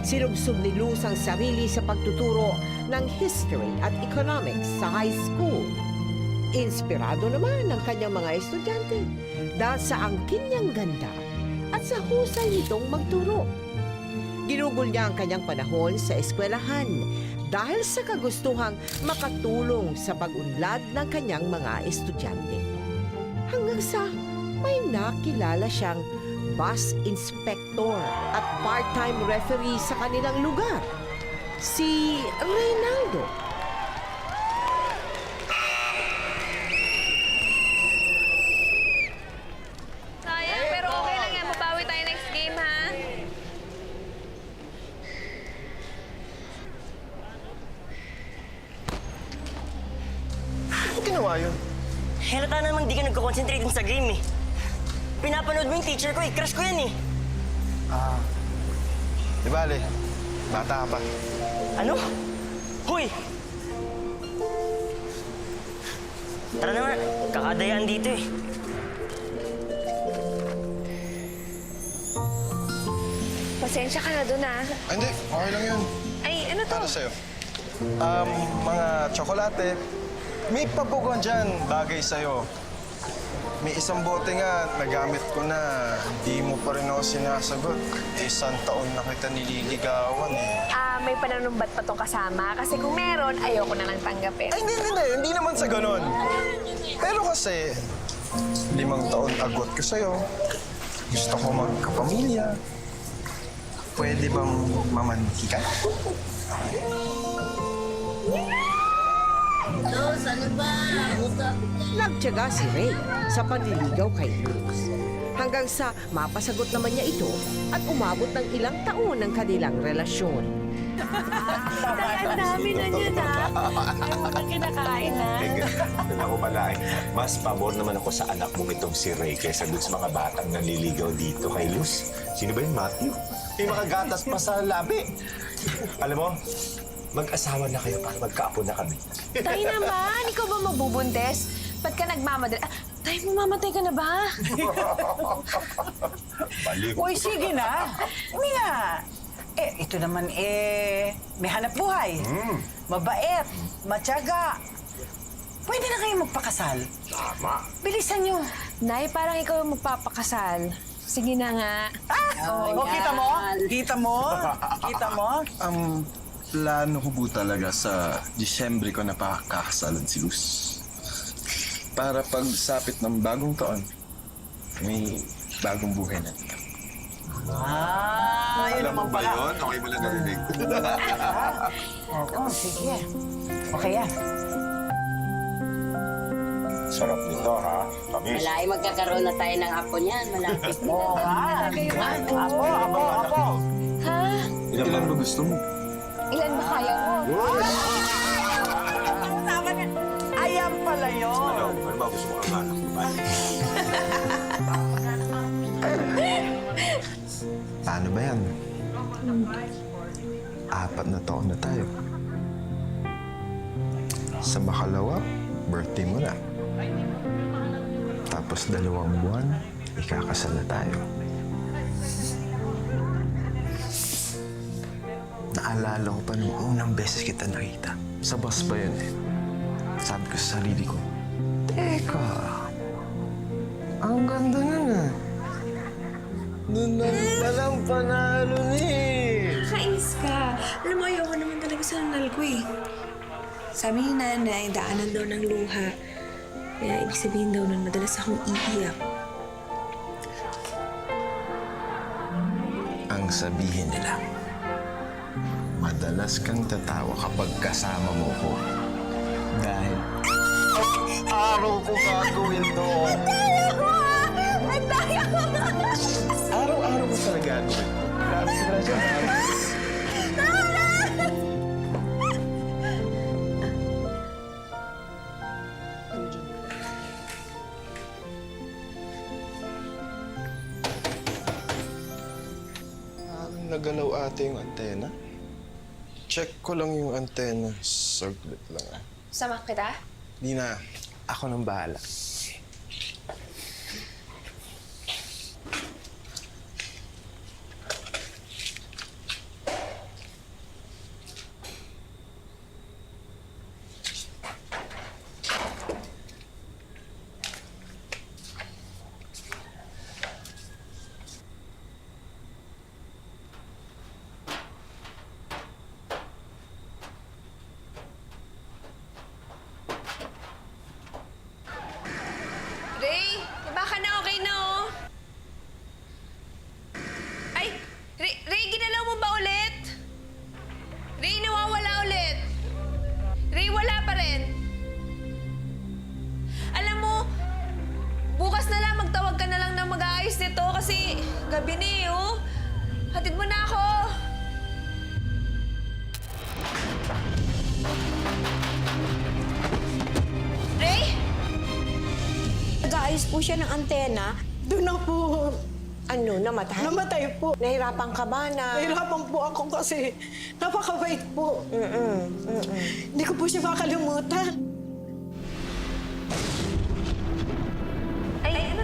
Sinubsob ni Luz ang sarili sa pagtuturo ng history at economics sa high school. Inspirado naman ang kanyang mga estudyante dahil sa angkin niyang ganda at sa husay nitong magturo. Ginugol niya ang kanyang panahon sa eskwelahan dahil sa kagustuhang makatulong sa pag-unlad ng kanyang mga estudyante. Hanggang sa may nakilala siyang bus inspector at part-time referee sa kanilang lugar, si Reynaldo. Sayang, pero okay lang yan. Mabawi tayo next game, ha? Ano ginawa yun? Halata namang di ka nagko-concentrate sa game eh. Pinapanood mo yung teacher ko eh. Crush ko yan eh. Di bale, bata ka pa. Ano? Hoy! Tara na nga. Kakadayaan dito eh. Pasensya ka na dun, ha? Ay, hindi. Okay lang yun. Ay, ano to? Para sa'yo. Mga tsokolate. May pabugon dyan. Bagay sa'yo. May isang bote nga, nagamit ko na. Di mo pa rin ako sinasagot. Isang taon na kita nililigawan eh. May pananumbat pa tong kasama. Kasi kung meron, ayoko na lang tanggapin. Ay, hindi. Hindi naman sa ganon. Pero kasi, 5 taon agot ko sa'yo. Gusto ko magkapamilya. Pwede bang mamaniki ka? Nagtiyaga si Ray sa panliligaw kay Luz. Hanggang sa mapasagot naman niya ito at umabot ng ilang taon ang kanilang relasyon. Ang dami na niya, na. Ayaw mo na kinakain, ha? Ako pala eh. Mas pabor naman ako sa anak mong itong si Ray kaysa dun sa mga batang nanliligaw dito kay Luz. Sino ba yun, Matthew? May mga gatas pa sa labi. Alam mo, mag-asawa na kayo para magkaapo na kami. Tay naman, ikaw ba magbubuntes? Ba't ka nagmamadali? Tay, mamamatay ka na ba? Baliw. Uy, sige na. Hindi nga. Ito naman may hanap buhay. Mabait, matyaga. Pwede na kayo magpakasal. Tama. Bilisan nyo. Nay, parang ikaw yung magpapakasal. Sige na nga. Kita mo? Kita mo? Kita mo? Plano ko po talaga sa Disyembre ko na pakakasalan si Luz. Para pagsapit ng bagong taon, may bagong buhay na dito. Yun Alam mo naman ba pala. yun? Okay mo lang narinig. Oo, sige. Okay yan. Sarap nito, ha? Kamis. Wala, magkakaroon na tayo ng apo niyan. Malapit na. Oo nga. Apo. Ha? Ilan ba gusto mo? Ilan ba kaya mo? Tama na. Ayan pala yun. Ano ba gusto mo ang anak mo? Paano ba yan? 4 na taon na tayo. Sa makalawa, birthday mo na. Tapos 2 buwan, ikakasal na tayo. Naalala ko pa nung unang beses kita nakita. Sa bus pa yun eh. Sabi ko sa sarili ko, teka, ang ganda nun ah. Nun lang palang panalo ni. Kainis ka. Alam mo, ayoko naman talaga sa nanal ko eh. Sabi ni nanay, daanan daw ng luha. Kaya ibig sabihin daw nun, madalas akong iiyak. Ang sabihin nila, madalas kang tatawa kapag kasama mo ko. Dahil araw ko gagawin to. Araw-araw ko talaga gagawin. Promise na siya. Parang nagalaw ate yung antena. Check ko lang yung antena. Saglit lang ah. Sama kita? Di na. Ako nang bahala. nagbukas po siya ng antena, doon na po Ano, namatay? namatay po. Nahirapan ka ba na... Nahirapan po ako kasi napakabait po. Hindi ko po siya makalimutan.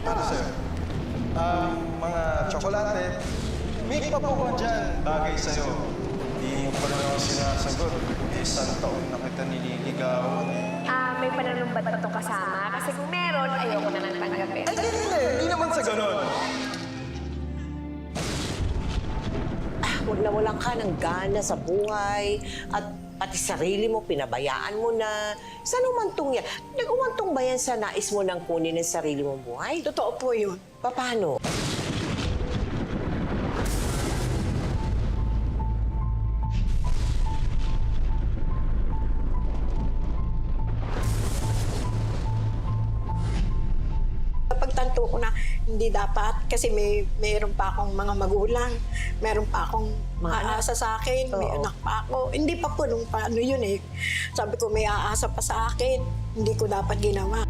Para sa'yo. Mga tsokolate. Make pa po ko dyan. Bagay sa'yo. Hindi mo pa naman ako sinasagot. Isang taon na kita nililigawan. May pananumbat ba itong kasama? Kasi kung meron, ayoko na nang tanggapin. Hindi naman sa ganon. Huwag na walang ka ng gana sa buhay at pati sarili mo, pinabayaan mo na. Saan umantong yan? Nag-umantong ba yan sa nais mo nang kunin ang sarili mong buhay? Totoo po yun. Paano? Pagtanto ko na hindi dapat kasi mayroon pa akong mga magulang, mayroon pa akong aasa sa akin, may anak pa ako. Hindi pa po nung paano yun eh. Sabi ko may aasa pa sa akin, hindi ko dapat ginawa.